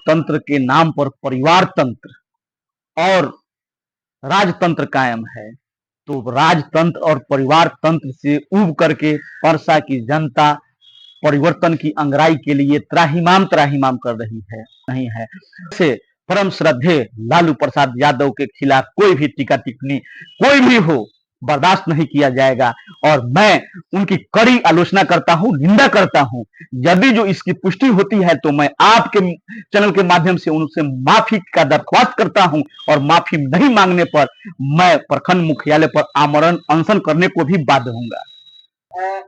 लोकतंत्र के नाम पर परिवार तंत्र और राजतंत्र कायम है, तो राजतंत्र और परिवार तंत्र से ऊब करके परसा की जनता परिवर्तन की अंगराई के लिए त्राहिमाम त्राहिमाम कर रही है नहीं है से परम श्रद्धेय लालू प्रसाद यादव के खिलाफ कोई भी टीका टिप्पणी कोई भी हो बर्दाश्त नहीं किया जाएगा और मैं उनकी कड़ी आलोचना करता हूं, निंदा करता हूं। यदि जो इसकी पुष्टि होती है तो मैं आपके चैनल के माध्यम से उनसे माफी का दरख्वास्त करता हूं और माफी नहीं मांगने पर मैं प्रखंड मुख्यालय पर आमरण अनशन करने को भी बाध्य होऊंगा।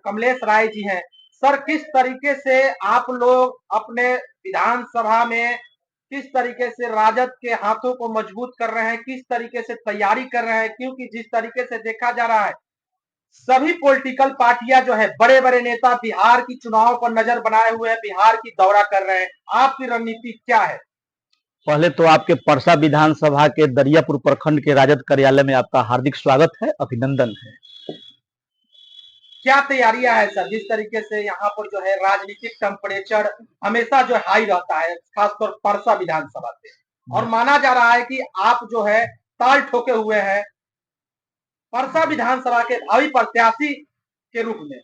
कमलेश राय जी हैं सर, किस तरीके से आप लोग अपने विधानसभा में किस तरीके से राजद के हाथों को मजबूत कर रहे हैं, किस तरीके से तैयारी कर रहे हैं? क्योंकि जिस तरीके से देखा जा रहा है सभी पॉलिटिकल पार्टियां जो है बड़े बड़े नेता बिहार की चुनाव पर नजर बनाए हुए हैं, बिहार की दौरा कर रहे हैं, आपकी रणनीति क्या है? पहले तो आपके परसा विधानसभा के दरियापुर प्रखंड के राजद कार्यालय में आपका हार्दिक स्वागत है, अभिनंदन है। क्या तैयारियां है सर? जिस तरीके से यहाँ पर जो है राजनीतिक टेम्परेचर हमेशा जो हाई रहता है, खासकर परसा विधानसभा से, और माना जा रहा है कि आप जो है ताल ठोके हुए हैं परसा विधानसभा के भावी प्रत्याशी के रूप में।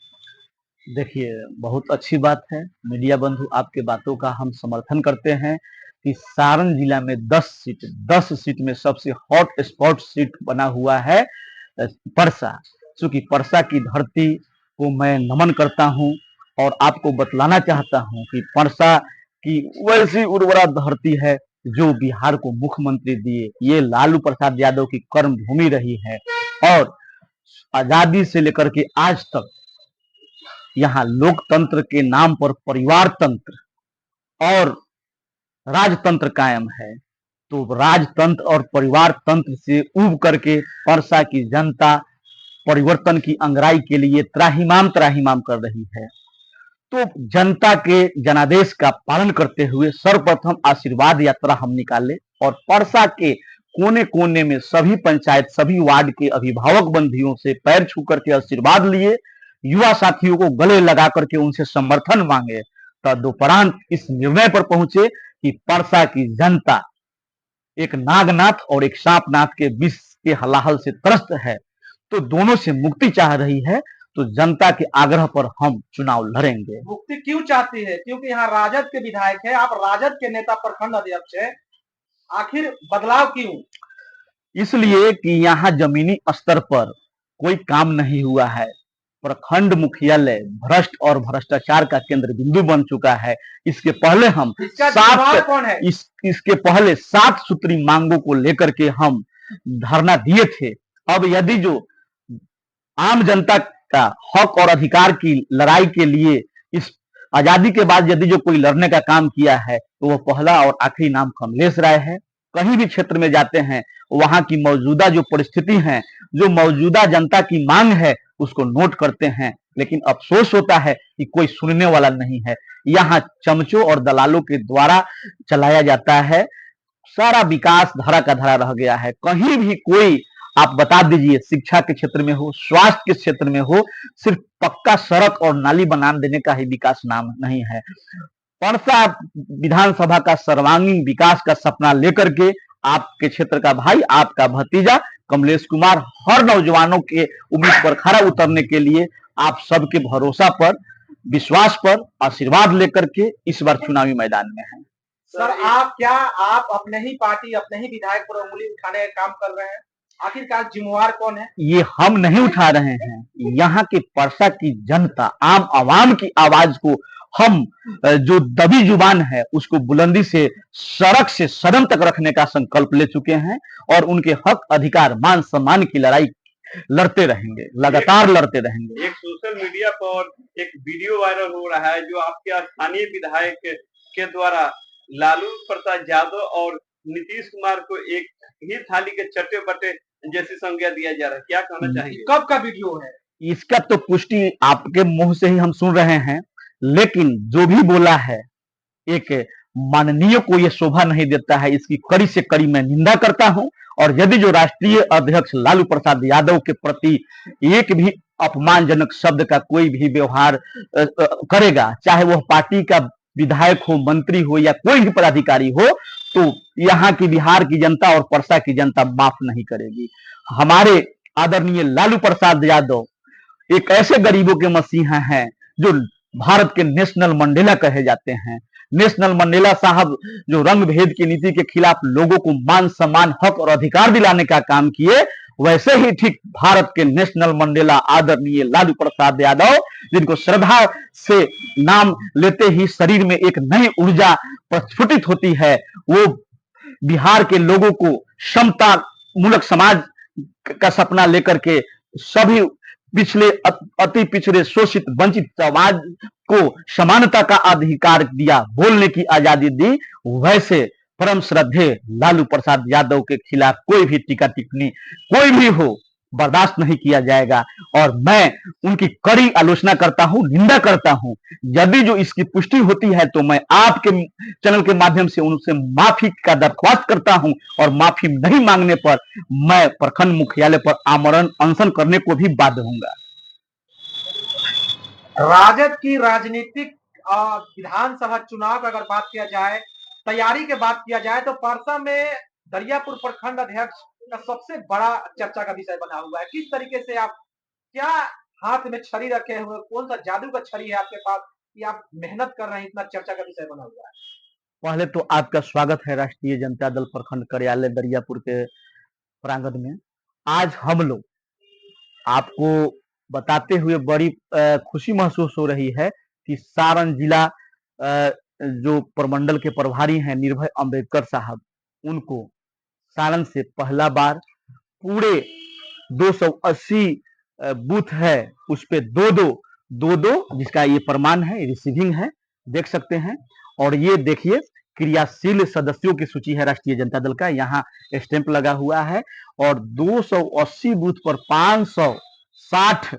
देखिए, बहुत अच्छी बात है मीडिया बंधु, आपके बातों का हम समर्थन करते हैं कि सारण जिला में 10 सीट में सबसे हॉट स्पॉट सीट बना हुआ है परसा। चूंकि परसा की धरती को मैं नमन करता हूं और आपको बतलाना चाहता हूं कि परसा की वैसी उर्वरा धरती है जो बिहार को मुख्यमंत्री दिए, ये लालू प्रसाद यादव की कर्म भूमि रही है और आजादी से लेकर के आज तक यहाँ लोकतंत्र के नाम पर परिवार तंत्र और राजतंत्र कायम है, तो राजतंत्र और परिवार तंत्र से ऊब करके परसा की जनता परिवर्तन की अंगराई के लिए त्राहिमाम त्राहिमाम कर रही है। तो जनता के जनादेश का पालन करते हुए सर्वप्रथम आशीर्वाद यात्रा हम निकाले और परसा के कोने कोने में सभी पंचायत सभी वार्ड के अभिभावक बंधुओं से पैर छू करके आशीर्वाद लिए, युवा साथियों को गले लगा करके उनसे समर्थन मांगे, तदुपरांत इस निर्णय पर पहुंचे कि परसा की जनता एक नागनाथ और एक सांपनाथ के विष के हलाहल से त्रस्त है, तो दोनों से मुक्ति चाह रही है, तो जनता के आग्रह पर हम चुनाव लड़ेंगे। मुक्ति क्यों चाहती है? क्योंकि यहाँ राजद के विधायक है, आप राजद के नेता प्रखंड अध्यक्ष है, आखिर बदलाव क्यों? इसलिए कि यहाँ जमीनी स्तर पर कोई काम नहीं हुआ है। प्रखंड मुख्यालय भ्रष्ट और भ्रष्टाचार का केंद्र बिंदु बन चुका है। इसके पहले हम इसके पहले 7 सूत्री मांगों को लेकर के हम धरना दिए थे। अब यदि जो आम जनता का हक और अधिकार की लड़ाई के लिए इस आजादी के बाद यदि जो कोई लड़ने का काम किया है तो वो पहला और आखिरी नाम कमलेश राय है। कहीं भी क्षेत्र में जाते हैं वहां की मौजूदा जो परिस्थिति है, जो मौजूदा जनता की मांग है, उसको नोट करते हैं, लेकिन अफसोस होता है कि कोई सुनने वाला नहीं है। यहाँ चमचों और दलालों के द्वारा चलाया जाता है, सारा विकास धरा का धरा रह गया है। कहीं भी कोई आप बता दीजिए, शिक्षा के क्षेत्र में हो, स्वास्थ्य के क्षेत्र में हो, सिर्फ पक्का सड़क और नाली बना देने का ही विकास नाम नहीं है। परसा विधानसभा का सर्वांगीण विकास का सपना लेकर के आपके क्षेत्र का भाई, आपका भतीजा कमलेश कुमार हर नौजवानों के उम्मीद पर खरा उतरने के लिए आप सबके भरोसा पर, विश्वास पर आशीर्वाद लेकर के इस बार चुनावी मैदान में है। सर आप अपने ही पार्टी, अपने ही विधायक पर उंगली उठाने का काम कर रहे हैं, आखिरकार जिम्मेवार कौन है? ये हम नहीं उठा रहे हैं, यहाँ के परसा की जनता, आम आवाम की आवाज को हम जो दबी जुबान है उसको बुलंदी से सड़क से सदन तक रखने का संकल्प ले चुके हैं और उनके हक अधिकार मान सम्मान की लड़ाई लड़ते रहेंगे, लगातार लड़ते रहेंगे। एक सोशल मीडिया पर एक वीडियो वायरल हो रहा है जो आपके स्थानीय विधायक के द्वारा लालू प्रसाद यादव और नीतीश कुमार को एक ही थाली के चट्टे बट्टे जैसी संज्ञा दिया जा रहा है, क्या कहना चाहेंगे? कब का वीडियो है? इसका तो पुष्टि आपके मुंह से ही हम सुन रहे हैं, लेकिन जो भी बोला है एक माननीय को यह शोभा नहीं देता है। इसकी कड़ी से कड़ी मैं निंदा करता हूं और यदि जो राष्ट्रीय अध्यक्ष लालू प्रसाद यादव के प्रति एक भी अपमानजनक शब्द का कोई भी व्यवहार करेगा, चाहे वह पार्टी का विधायक हो, मंत्री हो या कोई भी पदाधिकारी हो, तो यहाँ की बिहार की जनता और परसा की जनता माफ नहीं करेगी। हमारे आदरणीय लालू प्रसाद यादव एक ऐसे गरीबों के मसीहा हैं जो भारत के नेशनल मंडेला कहे जाते हैं। नेशनल मंडेला साहब जो रंग भेद की नीति के खिलाफ लोगों को मान सम्मान, हक और अधिकार दिलाने का काम किए, वैसे ही ठीक भारत के नेशनल मंडेला आदरणीय लालू प्रसाद यादव, जिनको श्रद्धा से नाम लेते ही शरीर में एक नई ऊर्जा प्रस्फुटित होती है, वो बिहार के लोगों को समता मूलक समाज का सपना लेकर के सभी पिछले, अति पिछड़े, शोषित, वंचित समाज को समानता का अधिकार दिया, बोलने की आजादी दी, वैसे परम श्रद्धेय लालू प्रसाद यादव के खिलाफ कोई भी टीका टिप्पणी कोई भी हो बर्दाश्त नहीं किया जाएगा। और मैं उनकी कड़ी आलोचना करता हूं, निंदा करता हूं। यदि जो इसकी पुष्टि होती है तो मैं आपके चैनल के माध्यम से उनसे माफी का दरख्वास्त करता हूं, और माफी नहीं मांगने पर मैं प्रखंड मुख्यालय पर आमरण अनशन करने को भी बाध्य होऊंगा। राजद की राजनीतिक विधानसभा चुनाव का अगर बात किया जाए, तैयारी की बात किया जाए, तो परसा में दरियापुर प्रखंड अध्यक्ष का सबसे बड़ा चर्चा का विषय बना हुआ है। किस तरीके से आप, क्या हाथ में छड़ी रखे हुए, कौन सा जादू का छड़ी है आपके पास कि आप मेहनत कर रहे हैं, इतना चर्चा का विषय बना हुआ है? पहले तो आपका स्वागत है राष्ट्रीय जनता दल प्रखंड कार्यालय दरियापुर के प्रांगण में। आज हम लोग आपको बताते हुए बड़ी खुशी महसूस हो रही है कि सारण जिला जो प्रमंडल के प्रभारी हैं निर्भय अंबेडकर साहब, उनको सारण से पहला बार पूरे 280 बूथ है, उस पे दो, जिसका ये प्रमाण है, रिसीविंग है, देख सकते हैं। और ये देखिए क्रियाशील सदस्यों की सूची है राष्ट्रीय जनता दल का, यहाँ स्टैंप लगा हुआ है। और 280 बूथ पर 560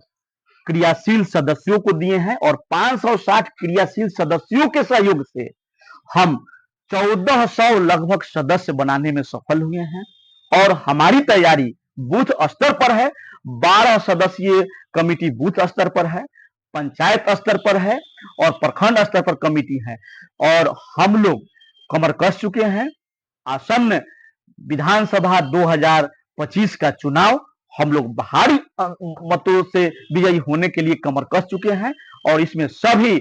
क्रियाशील सदस्यों को दिए हैं, और 560 क्रियाशील सदस्यों के सहयोग से हम 1400 लगभग सदस्य बनाने में सफल हुए हैं। और हमारी तैयारी बूथ स्तर पर है, 12 सदस्यीय कमिटी बूथ स्तर पर है, पंचायत स्तर पर है और प्रखंड स्तर पर कमिटी है। और हम लोग कमर कस चुके हैं। आसन्न विधानसभा 2025 का चुनाव हम लोग भारी मतों से विजयी होने के लिए कमर कस चुके हैं। और इसमें सभी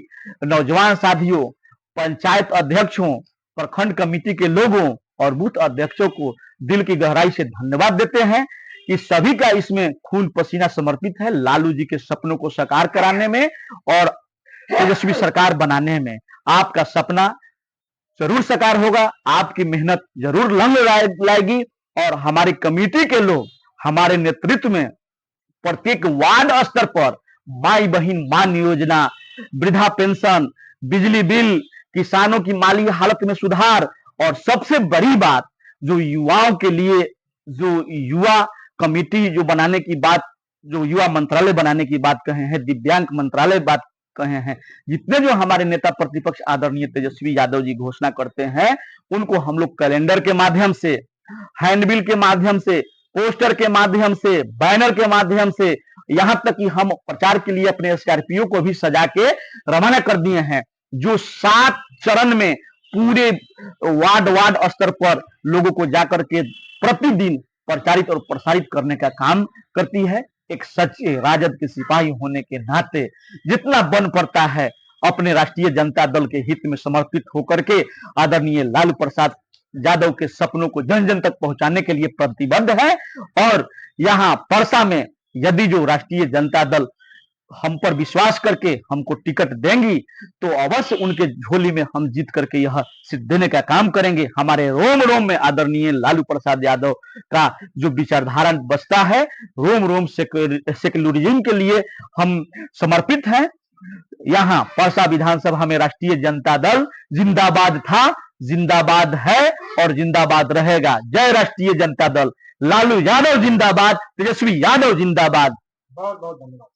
नौजवान साथियों, पंचायत अध्यक्षों, प्रखंड कमेटी के लोगों और बूथ अध्यक्षों को दिल की गहराई से धन्यवाद देते हैं कि सभी का इसमें खून पसीना समर्पित है लालू जी के सपनों को साकार कराने में और तेजस्वी सरकार बनाने में। आपका सपना जरूर साकार होगा, आपकी मेहनत जरूर रंग लाएगी। और हमारी कमेटी के लोग हमारे नेतृत्व में प्रत्येक वार्ड स्तर पर माई बहन मान योजना, वृद्धा पेंशन, बिजली बिल, किसानों की माली हालत में सुधार, और सबसे बड़ी बात जो युवाओं के लिए जो युवा कमेटी जो बनाने की बात, जो युवा मंत्रालय बनाने की बात कहे हैं, दिव्यांग मंत्रालय बात कहे हैं, जितने जो हमारे नेता प्रतिपक्ष आदरणीय तेजस्वी यादव जी घोषणा करते हैं, उनको हम लोग कैलेंडर के माध्यम से, हैंडबिल के माध्यम से, पोस्टर के माध्यम से, बैनर के माध्यम से, यहां तक कि हम प्रचार के लिए अपने स्कॉर्पियो को भी सजा के रवाना कर दिए हैं, जो 7 चरण में पूरे वार्ड स्तर पर लोगों को जाकर के प्रतिदिन प्रचारित और प्रसारित करने का काम करती है। एक सच्चे राजद के सिपाही होने के नाते जितना बन पड़ता है अपने राष्ट्रीय जनता दल के हित में समर्पित होकर के आदरणीय लालू प्रसाद यादव के सपनों को जन जन तक पहुंचाने के लिए प्रतिबद्ध है। और यहाँ परसा में यदि जो राष्ट्रीय जनता दल हम पर विश्वास करके हमको टिकट देंगी तो अवश्य उनके झोली में हम जीत करके यह सिद्ध देने का काम करेंगे। हमारे रोम रोम में आदरणीय लालू प्रसाद यादव का जो विचारधारा बसता है, रोम रोम सेक्युलरिज्म के लिए हम समर्पित हैं। यहाँ परसा विधानसभा में राष्ट्रीय जनता दल जिंदाबाद था, जिंदाबाद है और जिंदाबाद रहेगा। जय राष्ट्रीय जनता दल, लालू यादव जिंदाबाद, तेजस्वी यादव जिंदाबाद। बहुत बहुत धन्यवाद।